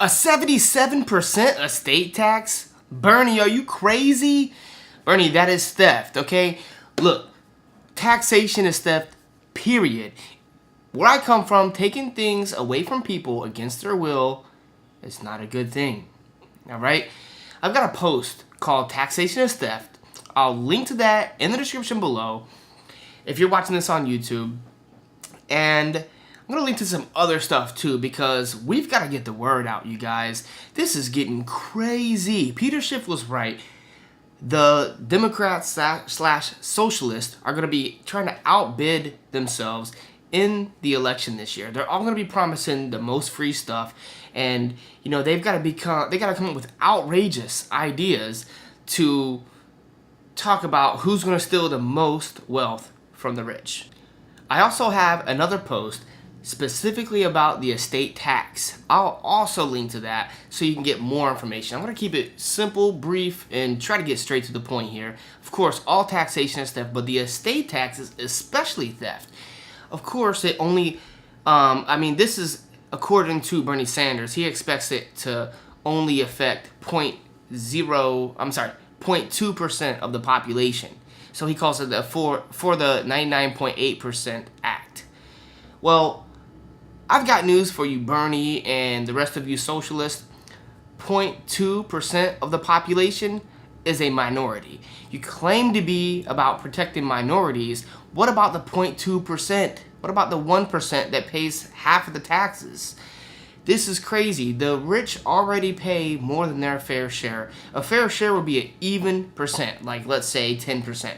A 77% estate tax? Bernie, are you crazy? Bernie, that is theft, okay? Look, taxation is theft, period. Where I come from, taking things away from people against their will is not a good thing. Alright? I've got a post called Taxation is Theft. I'll link to that in the description below if you're watching this on YouTube. And I'm going to link to some other stuff too, because we've got to get the word out, you guys. This is getting crazy. Peter Schiff was right. The Democrats slash socialists are going to be trying to outbid themselves in the election this year. They're all going to be promising the most free stuff, and you know they got to come up with outrageous ideas to talk about who's going to steal the most wealth from the rich. I also have another post specifically about the estate tax. I'll also link to that so you can get more information. I'm going to keep it simple, brief, and try to get straight to the point here. Of course, all taxation is theft, but the estate tax is especially theft. Of course, it only, this is according to Bernie Sanders. He expects it to only affect 0.2% of the population. So he calls it for the 99.8% act. Well, I've got news for you, Bernie, and the rest of you socialists. 0.2% of the population is a minority. You claim to be about protecting minorities. What about the 0.2%? What about the 1% that pays half of the taxes? This is crazy. The rich already pay more than their fair share. A fair share would be an even percent, like let's say 10%.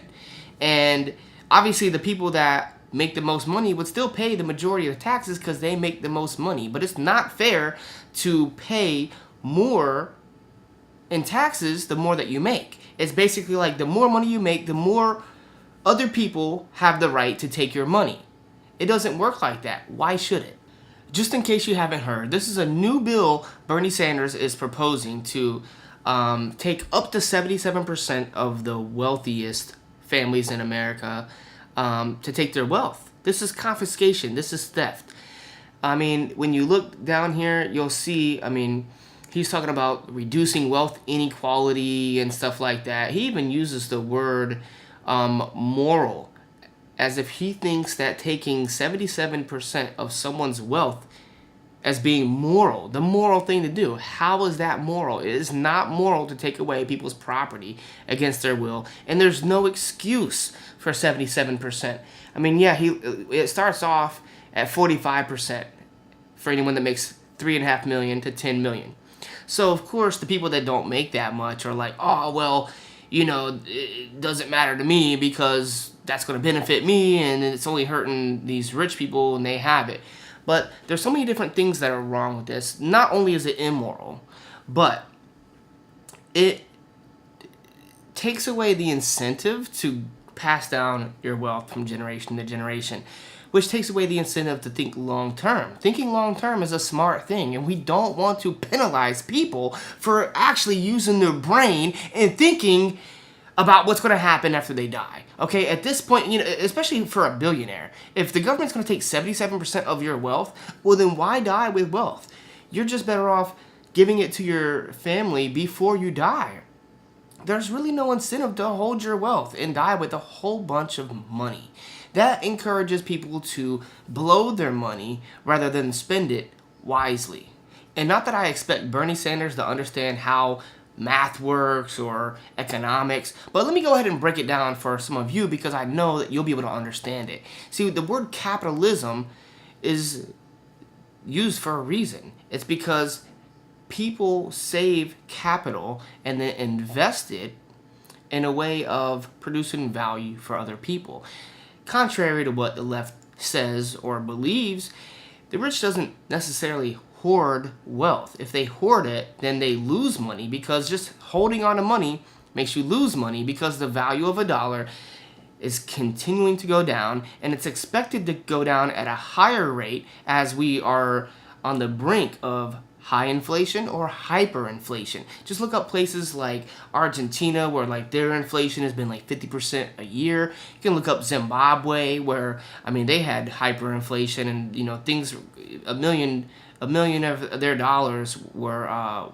And obviously the people that make the most money would still pay the majority of the taxes because they make the most money. But it's not fair to pay more in taxes the more that you make. It's basically like the more money you make, the more other people have the right to take your money. It doesn't work like that. Why should it? Just in case you haven't heard, this is a new bill Bernie Sanders is proposing to take up to 77% of the wealthiest families in America to take their wealth. This is confiscation. This is theft. I mean, when you look down here, you'll see, he's talking about reducing wealth inequality and stuff like that. He even uses the word moral, as if he thinks that taking 77% of someone's wealth as being moral, the moral thing to do. How is that moral? It is not moral to take away people's property against their will, and there's no excuse for 77%. It starts off at 45% for anyone that makes $3.5 million to $10 million. So of course the people that don't make that much are like, oh well, it doesn't matter to me because that's going to benefit me and it's only hurting these rich people and they have it. But there's so many different things that are wrong with this. Not only is it immoral, but it takes away the incentive to pass down your wealth from generation to generation, which takes away the incentive to think long term. Thinking long term is a smart thing, and we don't want to penalize people for actually using their brain and thinking about what's going to happen after they die. Okay, at this point, especially for a billionaire, if the government's going to take 77% of your wealth, well then why die with wealth? You're just better off giving it to your family before you die. There's really no incentive to hold your wealth and die with a whole bunch of money. That encourages people to blow their money rather than spend it wisely. And not that I expect Bernie Sanders to understand how math works or economics, but let me go ahead and break it down for some of you because I know that you'll be able to understand it. See, the word capitalism is used for a reason. It's because people save capital and then invest it in a way of producing value for other people. Contrary to what the left says or believes, the rich doesn't necessarily hoard wealth. If they hoard it, then they lose money because just holding on to money makes you lose money because the value of a dollar is continuing to go down, and it's expected to go down at a higher rate as we are on the brink of high inflation or hyperinflation. Just look up places like Argentina where like their inflation has been like 50% a year. You can look up Zimbabwe where they had hyperinflation and things, a million of their dollars were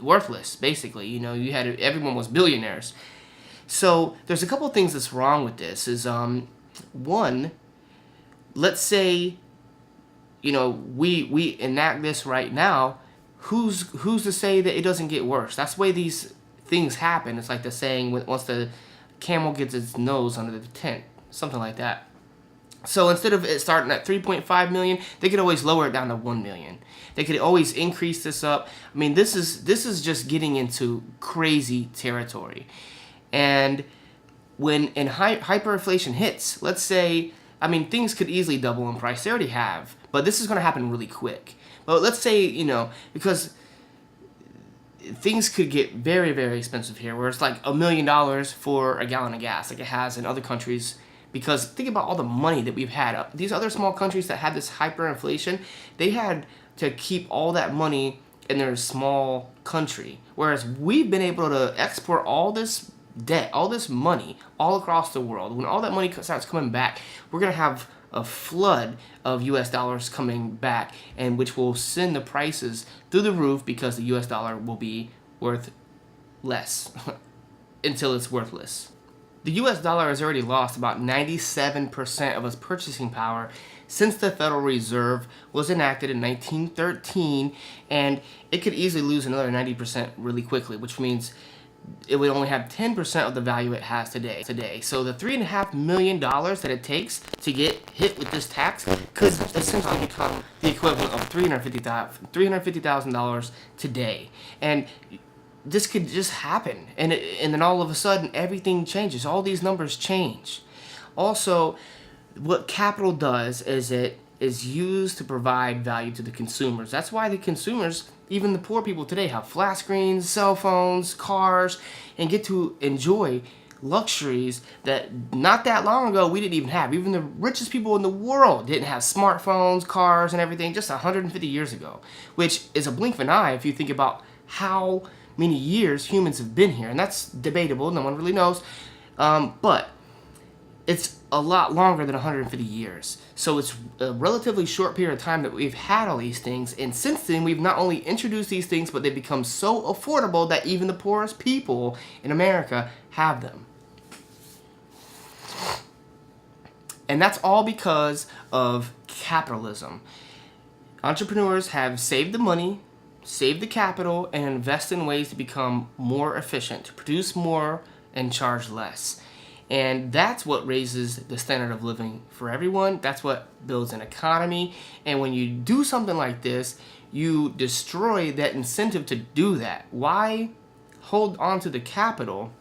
worthless, basically. You know, everyone was billionaires. So there's a couple of things that's wrong with this. Is one, let's say, you know, we enact this right now. Who's to say that it doesn't get worse? That's the way these things happen. It's like the saying, once the camel gets its nose under the tent, something like that. So instead of it starting at 3.5 million, they could always lower it down to 1 million. They could always increase this up. I mean, this is just getting into crazy territory. And when hyperinflation hits, let's say, I mean, things could easily double in price. They already have, but this is going to happen really quick. But let's say, you know, because things could get very, very expensive here, where it's like $1 million for a gallon of gas, like it has in other countries. Because think about all the money that we've had. These other small countries that had this hyperinflation, they had to keep all that money in their small country. Whereas we've been able to export all this debt, all this money, all across the world. When all that money starts coming back, we're going to have a flood of US dollars coming back, and which will send the prices through the roof, because the US dollar will be worth less until it's worthless. The US dollar has already lost about 97% of its purchasing power since the Federal Reserve was enacted in 1913, and it could easily lose another 90% really quickly, which means it would only have 10% of the value it has today. So the $3.5 million that it takes to get hit with this tax could essentially become the equivalent of $350,000 today. And this could just happen, and then all of a sudden everything changes. All these numbers change. Also, what capital does is it is used to provide value to the consumers. That's why the consumers, even the poor people today, have flat screens, cell phones, cars, and get to enjoy luxuries that not that long ago we didn't even have. Even the richest people in the world didn't have smartphones, cars, and everything just 150 years ago, which is a blink of an eye if you think about how many years humans have been here. And that's debatable. No one really knows. But it's a lot longer than 150 years. So it's a relatively short period of time that we've had all these things. And since then, we've not only introduced these things, but they've become so affordable that even the poorest people in America have them. And that's all because of capitalism. Entrepreneurs have saved the money, save the capital, and invest in ways to become more efficient, to produce more and charge less. And that's what raises the standard of living for everyone. That's what builds an economy. And when you do something like this, you destroy that incentive to do that. Why hold on to the capital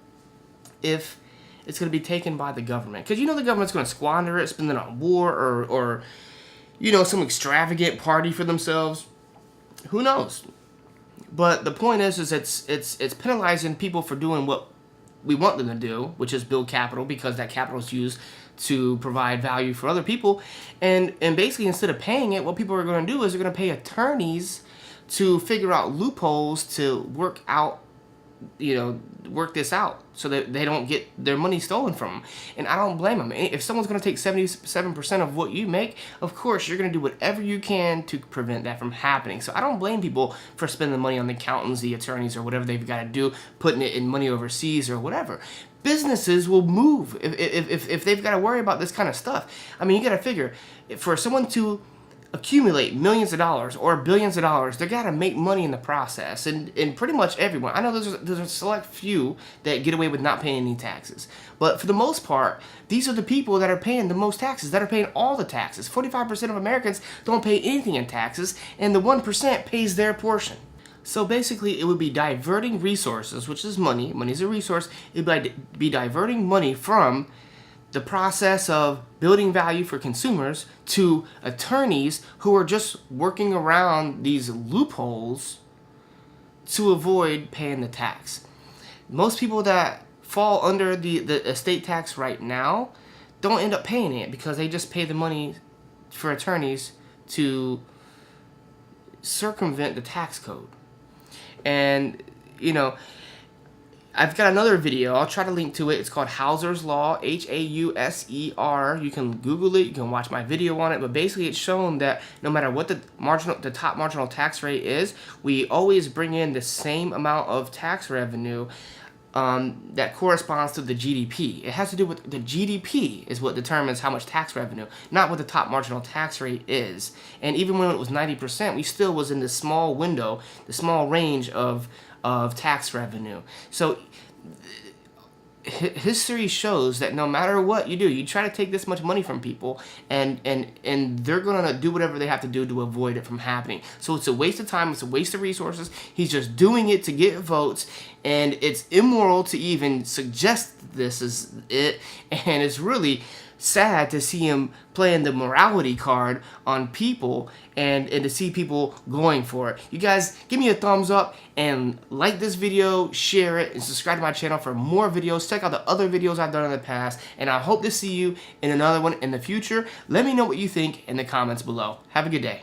if it's going to be taken by the government? Because you know the government's going to squander it, spend it on war or you know, some extravagant party for themselves. Who knows? But the point is it's penalizing people for doing what we want them to do, which is build capital, because that capital is used to provide value for other people. And basically, instead of paying it, what people are going to do is they're going to pay attorneys to figure out loopholes to work this out so that they don't get their money stolen from them. And I don't blame them. If someone's going to take 77% of what you make, of course you're going to do whatever you can to prevent that from happening. So I don't blame people for spending money on the accountants, the attorneys, or whatever they've got to do, putting it in money overseas or whatever. Businesses will move if they've got to worry about this kind of stuff. I mean, you got to figure, for someone to accumulate millions of dollars or billions of dollars, they got to make money in the process. And pretty much everyone, I know there's a select few that get away with not paying any taxes, but for the most part, these are the people that are paying the most taxes, that are paying all the taxes. 45% of Americans don't pay anything in taxes, and the 1% pays their portion. So basically, it would be diverting resources, which is money. Money's a resource. It would be diverting money from the process of building value for consumers to attorneys who are just working around these loopholes to avoid paying the tax. Most people that fall under the estate tax right now don't end up paying it because they just pay the money for attorneys to circumvent the tax code. And, you know, I've got another video. I'll try to link to it. It's called Hauser's Law, Hauser. You can Google it. You can watch my video on it. But basically, it's shown that no matter what the top marginal tax rate is, we always bring in the same amount of tax revenue that corresponds to the GDP. It has to do with the GDP is what determines how much tax revenue, not what the top marginal tax rate is. And even when it was 90%, we still was in the small window, the small range of tax revenue. So history shows that no matter what you do, you try to take this much money from people, and they're gonna do whatever they have to do to avoid it from happening. So it's a waste of time, it's a waste of resources. He's just doing it to get votes, and it's immoral to even suggest this is it, and it's really sad to see him playing the morality card on people and to see people going for it. You guys, give me a thumbs up and like this video, share it, and subscribe to my channel for more videos. Check out the other videos I've done in the past, and I hope to see you in another one in the future. Let me know what you think in the comments below. Have a good day.